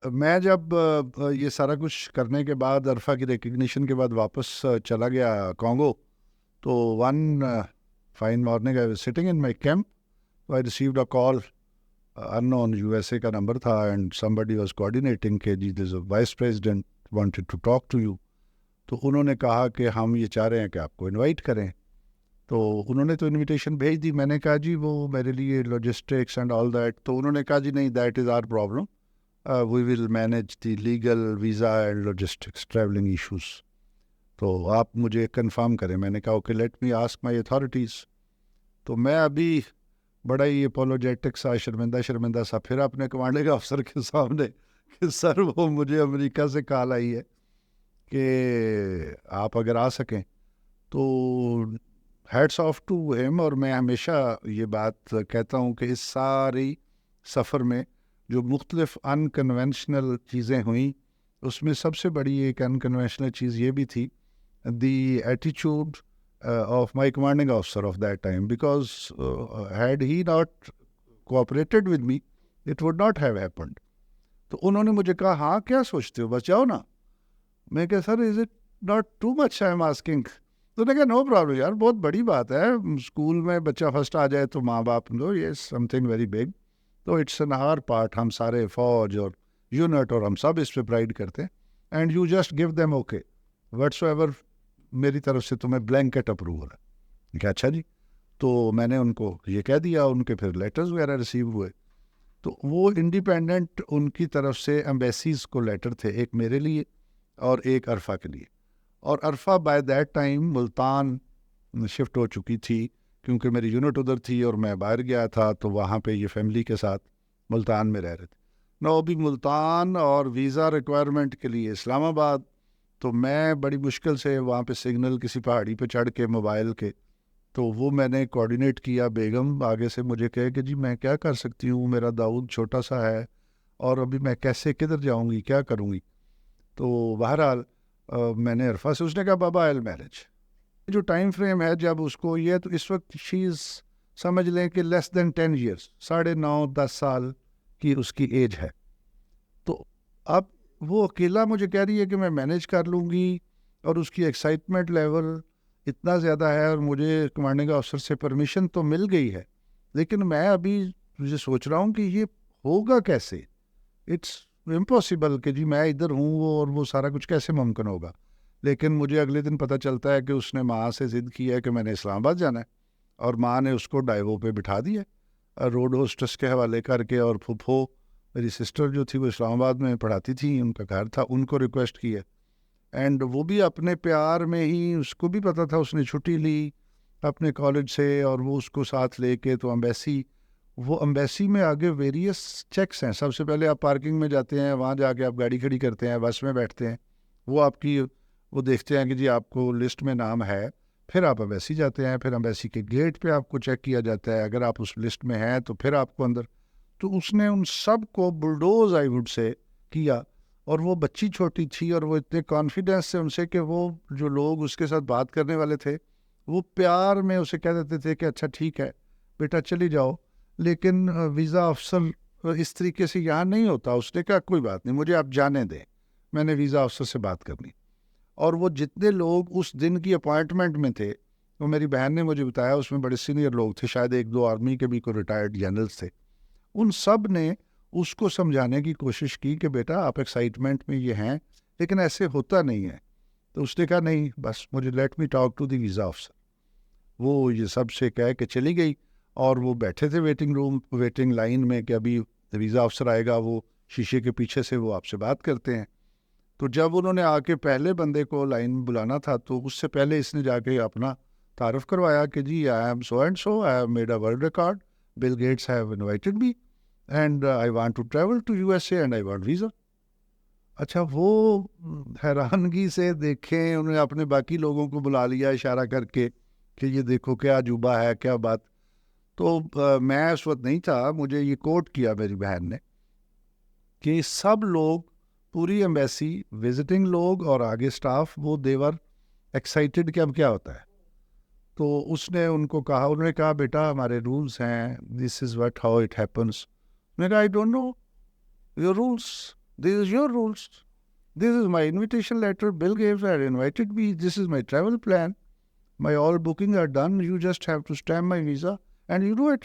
میں جب یہ سارا کچھ کرنے کے بعد عرفہ کی ریکگنیشن کے بعد واپس چلا گیا کانگو، تو one fine morning I was sitting in my camp, I received a call, unknown U S A کا نمبر تھا، اینڈ somebody واز کوآرڈینیٹنگ کہ جی this vice president wanted to talk to you. تو انہوں نے کہا کہ ہم یہ چاہ رہے ہیں کہ آپ کو انوائٹ کریں. تو انہوں نے تو انویٹیشن بھیج دی. میں نے کہا جی وہ میرے لیے لاجسٹکس اینڈ آل دیٹ. تو انہوں نے کہا جی نہیں، that is our problem, we will manage the legal visa and logistics travelling issues. تو آپ مجھے کنفرم کریں. میں نے کہا okay let me ask my authorities. تو میں ابھی بڑا ہی اپولوجیٹک سا شرمندہ سا پھر اپنے کمانڈنگ افسر کے سامنے کہ سر وہ مجھے امریکہ سے کال آئی ہے کہ آپ اگر آ سکیں. تو ہیڈس آف ٹو ہیم. اور میں ہمیشہ یہ بات کہتا ہوں کہ اس ساری سفر میں جو مختلف انکنونشنل چیزیں ہوئیں، اس میں سب سے بڑی ایک انکنونشنل چیز یہ بھی تھی دی ایٹیچیوڈ of my commanding officer of that time, because had he not cooperated with me, it would not have happened. تو انہوں نے مجھے کہا ہاں کیا سوچتے ہو، بس جاؤ نا. میں کہا sir is it not too much I am asking. تو نے کہا نو پرابلم یار، بہت بڑی بات ہے، اسکول میں بچہ فرسٹ آ جائے تو ماں باپ دو، یہ سم تھنگ ویری بگ. تو اٹس این آور پارٹ، ہم سارے فوج اور یونٹ اور ہم سب اس پہ پرائڈ کرتے ہیں. And you just give them okay what's ever, میری طرف سے تمہیں بلینکٹ اپروول ہے. کہ اچھا جی. تو میں نے ان کو یہ کہہ دیا، ان کے پھر لیٹرز وغیرہ ریسیو ہوئے. تو وہ انڈیپینڈنٹ ان کی طرف سے ایمبیسیز کو لیٹر تھے، ایک میرے لیے اور ایک عرفہ کے لیے. اور Arfa by that time Multan shift ہو چکی تھی، کیونکہ میری یونٹ ادھر تھی اور میں باہر گیا تھا، تو وہاں پہ یہ فیملی کے ساتھ ملتان میں رہ رہے تھے. نو ابھی ملتان اور ویزا ریکوائرمنٹ کے لیے اسلام آباد. تو میں بڑی مشکل سے وہاں پہ سگنل کسی پہاڑی پہ چڑھ کے موبائل کے، تو وہ میں نے کوآرڈینیٹ کیا. بیگم آگے سے مجھے کہے کہ جی میں کیا کر سکتی ہوں، میرا داؤد چھوٹا سا ہے اور ابھی میں کیسے کدھر جاؤں گی، کیا کروں گی. تو بہرحال میں نے عرفہ سے، اس نے کہا بابا آئی ول مینیج. جو ٹائم فریم ہے جب اس کو یہ، تو اس وقت شیز سمجھ لیں کہ لیس دین 10 ایئرس، 9.5-10 سال کی اس کی ایج ہے. تو اب وہ اکیلا مجھے کہہ رہی ہے کہ میں مینیج کر لوں گی، اور اس کی ایکسائٹمنٹ لیول اتنا زیادہ ہے. اور مجھے کمانڈنگ آفیسر سے پرمیشن تو مل گئی ہے، لیکن میں ابھی مجھے سوچ رہا ہوں کہ یہ ہوگا کیسے. اٹس امپاسبل کہ جی میں ادھر ہوں وہ، اور وہ سارا کچھ کیسے ممکن ہوگا. لیکن مجھے اگلے دن پتہ چلتا ہے کہ اس نے ماں سے ضد کی ہے کہ میں نے اسلام آباد جانا ہے، اور ماں نے اس کو ڈائیو پہ بٹھا دیا روڈ ہوسٹس کے حوالے کر کے. اور پھپھو میری سسٹر جو تھی وہ اسلام آباد میں پڑھاتی تھی، ان کا گھر تھا، ان کو ریکویسٹ کی ہے. اینڈ وہ بھی اپنے پیار میں ہی، اس کو بھی پتہ تھا، اس نے چھٹی لی اپنے کالج سے اور وہ اس کو ساتھ لے کے. تو امبیسی، وہ امبیسی میں آگے ویریس چیکس ہیں. سب سے پہلے آپ پارکنگ میں جاتے ہیں، وہاں جا کے آپ گاڑی کھڑی کرتے ہیں، بس میں بیٹھتے ہیں، وہ آپ کی وہ دیکھتے ہیں کہ جی آپ کو لسٹ میں نام ہے. پھر آپ امبیسی جاتے ہیں، پھر امبیسی کے گیٹ پہ آپ کو چیک کیا جاتا ہے، اگر آپ اس لسٹ میں ہیں تو پھر آپ کو اندر. تو اس نے ان سب کو بلڈوز آئی وڈ سے کیا. اور وہ بچی چھوٹی تھی، اور وہ اتنے کانفیڈنس سے ان سے کہ وہ جو لوگ اس کے ساتھ بات کرنے والے تھے وہ پیار میں اسے کہہ دیتے تھے کہ اچھا ٹھیک ہے بیٹا چلی جاؤ. لیکن ویزا افسر اس طریقے سے یہاں نہیں ہوتا. اس نے کہا کوئی بات نہیں، مجھے آپ جانے دیں، میں نے ویزا افسر سے بات کرنی. اور وہ جتنے لوگ اس دن کی اپوائنٹمنٹ میں تھے، وہ میری بہن نے مجھے بتایا اس میں بڑے سینئر لوگ تھے، شاید 1-2 آرمی کے بھی کوئی ریٹائرڈ جنرلز تھے. ان سب نے اس کو سمجھانے کی کوشش کی کہ بیٹا آپ ایکسائٹمنٹ میں یہ ہیں، لیکن ایسے ہوتا نہیں ہے. تو اس نے کہا نہیں، بس مجھے let me talk to the visa افسر. وہ یہ سب سے کہہ کے چلی گئی. اور وہ بیٹھے تھے ویٹنگ لائن میں کہ ابھی ویزا افسر آئے گا، وہ شیشے کے پیچھے سے وہ آپ سے بات کرتے ہیں. تو جب انہوں نے آ کے پہلے بندے کو لائن بلانا تھا، تو اس سے پہلے اس نے جا کے اپنا تعارف کروایا کہ جی I am so and so, I have made a world record, Bill Gates have invited me and I want to travel to U S A and I want visa. اچھا، وہ حیرانگی سے دیکھیں، انہوں نے اپنے باقی لوگوں کو بلا لیا اشارہ کر کے کہ یہ دیکھو کیا عجوبہ ہے، کیا بات. تو میں اس وقت نہیں تھا، مجھے یہ کوٹ کیا میری بہن نے کہ سب لوگ، پوری ایمبیسی، وزٹنگ لوگ اور آگے سٹاف، وہ دیور ایکسائٹیڈ کہ اب کیا ہوتا ہے. تو اس نے ان کو کہا، انہوں نے کہا بیٹا ہمارے رولز ہیں، this is what how it happens. میں نے کہا I don't know your rules, This is your rules. This is my invitation letter. Bill Gates had invited me. This is my travel plan. My all booking are done. You just have to stamp my visa and you do it.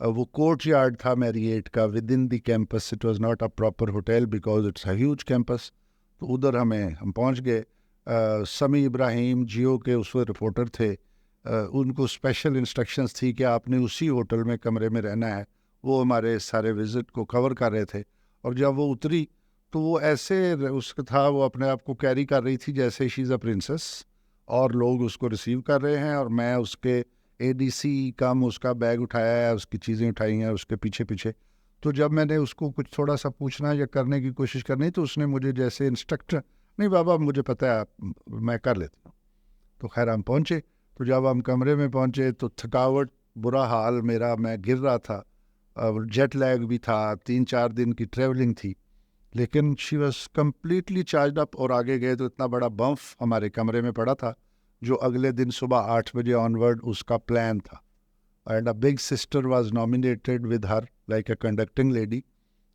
وہ courtyard تھا Marriott کا within the campus. It was not a proper hotel because it's a huge campus. تو ادھر ہم پہنچ گئے. سمی ابراہیم جیو کے اس وقت رپورٹر تھے. ان کو اسپیشل انسٹرکشنز تھی کہ آپ نے اسی ہوٹل میں کمرے میں رہنا ہے. وہ ہمارے سارے وزٹ کو کور کر رہے تھے. اور جب وہ اتری تو وہ ایسے اس کا تھا, وہ اپنے آپ کو کیری کر رہی تھی جیسے شی از اے پرنسس, اور لوگ اس کو ریسیو کر رہے ہیں, اور میں اس کے اے ڈی سی کم اس کا بیگ اٹھایا ہے, اس کی چیزیں اٹھائی ہیں اس کے پیچھے پیچھے. تو جب میں نے اس کو کچھ تھوڑا سا پوچھنا یا کرنے کی کوشش کرنی تو اس نے مجھے جیسے انسٹرکٹر, نہیں بابا مجھے پتہ ہے میں کر لیتا ہوں. تو خیر ہم پہنچے. تو جب ہم کمرے میں پہنچے تو تھکاوٹ, برا حال میرا, میں گر رہا تھا, جیٹ لیگ بھی تھا, 3-4 دن کی ٹریولنگ تھی, لیکن شی واز کمپلیٹلی چارجڈ اپ. اور آگے گئے تو اتنا بڑا بمف ہمارے کمرے میں پڑا تھا جو اگلے دن صبح 8 بجے آنورڈ اس کا پلان تھا. And a big sister was nominated with her like a conducting lady,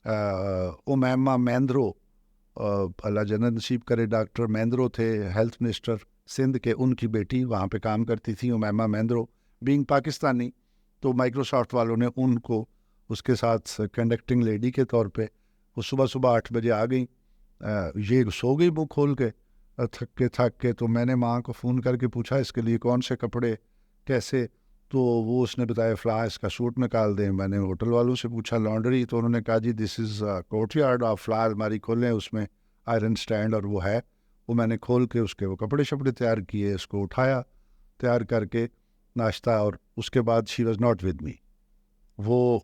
Umaima Mahendru, اللہ جنت نصیب کرے. ڈاکٹر مہندرو تھے ہیلتھ منسٹر سندھ کے, ان کی بیٹی وہاں پہ کام کرتی تھی امیمہ مہندرو, بینگ پاکستانی. تو مائکروسافٹ والوں نے ان کو اس کے ساتھ کنڈکٹنگ لیڈی کے طور پہ, وہ صبح 8 بجے آ گئیں. یہ سو گئی منہ کھول کے تھک کے. تو میں نے ماں کو فون کر کے پوچھا اس کے لیے کون سے کپڑے کیسے, تو وہ اس نے بتایا فلاں اس کا سوٹ نکال دیں. میں نے ہوٹل والوں سے پوچھا لانڈری, تو انہوں نے کہا جی دس از کورٹ یارڈ, آپ فلاں الماری کھولیں, اس میں آئرن سٹینڈ اور وہ ہے. وہ میں نے کھول کے اس کے وہ کپڑے شپڑے تیار کیے, اس کو اٹھایا, تیار کر کے ناشتہ, اور اس کے بعد she was not with me. وہ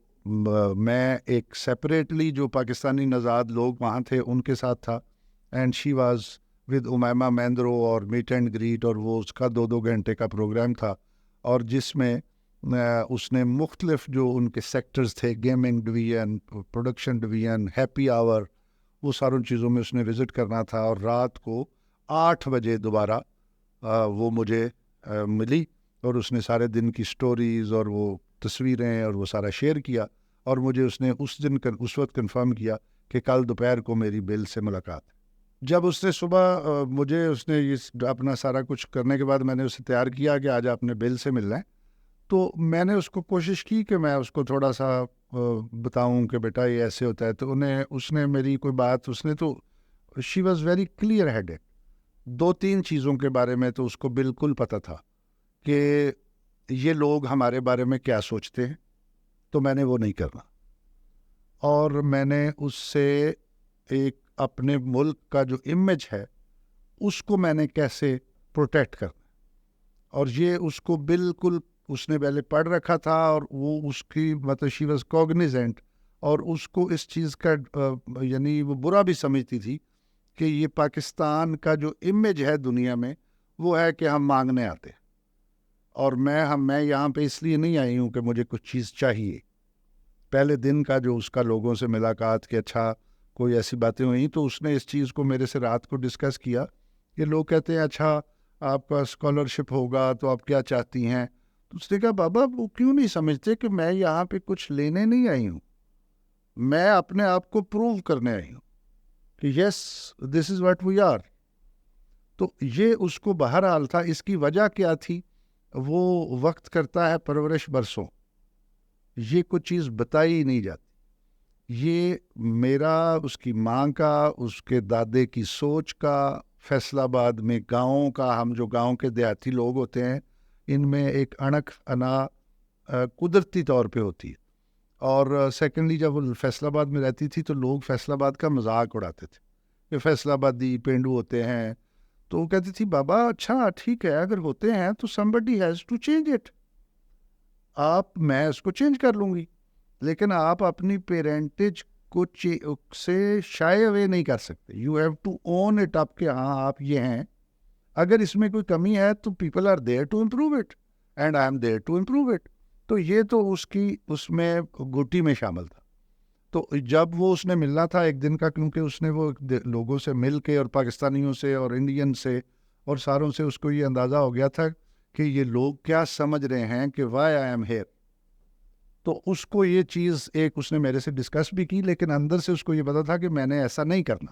میں ایک سیپریٹلی جو پاکستانی نژاد لوگ وہاں تھے ان کے ساتھ تھا, and she was with Umaima Mahendru, اور میٹ اینڈ گریٹ, اور وہ اس کا 2 گھنٹے کا پروگرام تھا, اور جس میں اس نے مختلف جو ان کے سیکٹرز تھے, gaming division, production division, happy hour, وہ ساروں چیزوں میں اس نے وزٹ کرنا تھا. اور رات کو 8 بجے دوبارہ وہ مجھے ملی, اور اس نے سارے دن کی سٹوریز اور وہ تصویریں اور وہ سارا شیئر کیا, اور مجھے اس نے اس وقت کنفرم کیا کہ کل دوپہر کو میری بل سے ملاقات ہے. جب اس نے صبح مجھے اس نے اپنا سارا کچھ کرنے کے بعد میں نے اسے تیار کیا کہ آج آپ نے بل سے ملنا ہے, تو میں نے اس کو کوشش کی کہ میں اس کو تھوڑا سا بتاؤں کہ بیٹا یہ ایسے ہوتا ہے. تو اس نے میری کوئی بات, اس نے تو she was very clear headed, 2-3 چیزوں کے بارے میں تو اس کو بالکل پتہ تھا کہ یہ لوگ ہمارے بارے میں کیا سوچتے ہیں, تو میں نے وہ نہیں کرنا. اور میں نے اس سے ایک اپنے ملک کا جو امیج ہے اس کو میں نے کیسے پروٹیکٹ کرنا, اور یہ اس کو بالکل اس نے پہلے پڑھ رکھا تھا, اور وہ اس کی مطلب شی واز کوگنیزنٹ, اور اس کو اس چیز کا یعنی وہ برا بھی سمجھتی تھی کہ یہ پاکستان کا جو امیج ہے دنیا میں وہ ہے کہ ہم مانگنے آتے ہیں, اور میں یہاں پہ اس لیے نہیں آئی ہوں کہ مجھے کچھ چیز چاہیے. پہلے دن کا جو اس کا لوگوں سے ملاقات کہ اچھا کوئی ایسی باتیں ہوئیں, تو اس نے اس چیز کو میرے سے رات کو ڈسکس کیا کہ لوگ کہتے ہیں اچھا آپ کا اسکالرشپ ہوگا تو آپ کیا چاہتی ہیں. تو اس نے کہا بابا وہ کیوں نہیں سمجھتے کہ میں یہاں پہ کچھ لینے نہیں آئی ہوں, میں اپنے آپ کو پروو کرنے آئی ہوں کہ یس دس از واٹ وی آر. تو یہ اس کو بہرحال تھا. اس کی وجہ کیا تھی, وہ وقت کرتا ہے پرورش برسوں, یہ کچھ چیز بتائی نہیں جاتی. یہ میرا اس کی ماں کا, اس کے دادے کی سوچ کا, فیصل آباد میں گاؤں کا, ہم جو گاؤں کے دیہاتی لوگ ہوتے ہیں ان میں ایک اڑک انا قدرتی طور پہ ہوتی ہے. اور سیکنڈلی جب وہ فیصل آباد میں رہتی تھی تو لوگ فیصل آباد کا مذاق اڑاتے تھے کہ فیصل آبادی پینڈو ہوتے ہیں. تو وہ کہتی تھی بابا اچھا ٹھیک ہے اگر ہوتے ہیں تو somebody has to change it, میں اس کو چینج کر لوں گی, لیکن آپ اپنی پیرنٹیج کو سے شائے اوے نہیں کر سکتے. You have to own it up کہ ہاں آپ یہ ہیں. اگر اس میں کوئی کمی ہے تو people are there to improve it, and I am there to improve it. تو یہ تو اس میں گوٹی میں شامل تھا. تو جب وہ اس نے ملنا تھا ایک دن کا, کیونکہ اس نے وہ لوگوں سے مل کے اور پاکستانیوں سے اور انڈین سے اور ساروں سے اس کو یہ اندازہ ہو گیا تھا کہ یہ لوگ کیا سمجھ رہے ہیں کہ وائی آئی ایم ہیئر. تو اس کو یہ چیز ایک اس نے میرے سے ڈسکس بھی کی, لیکن اندر سے اس کو یہ پتا تھا کہ میں نے ایسا نہیں کرنا.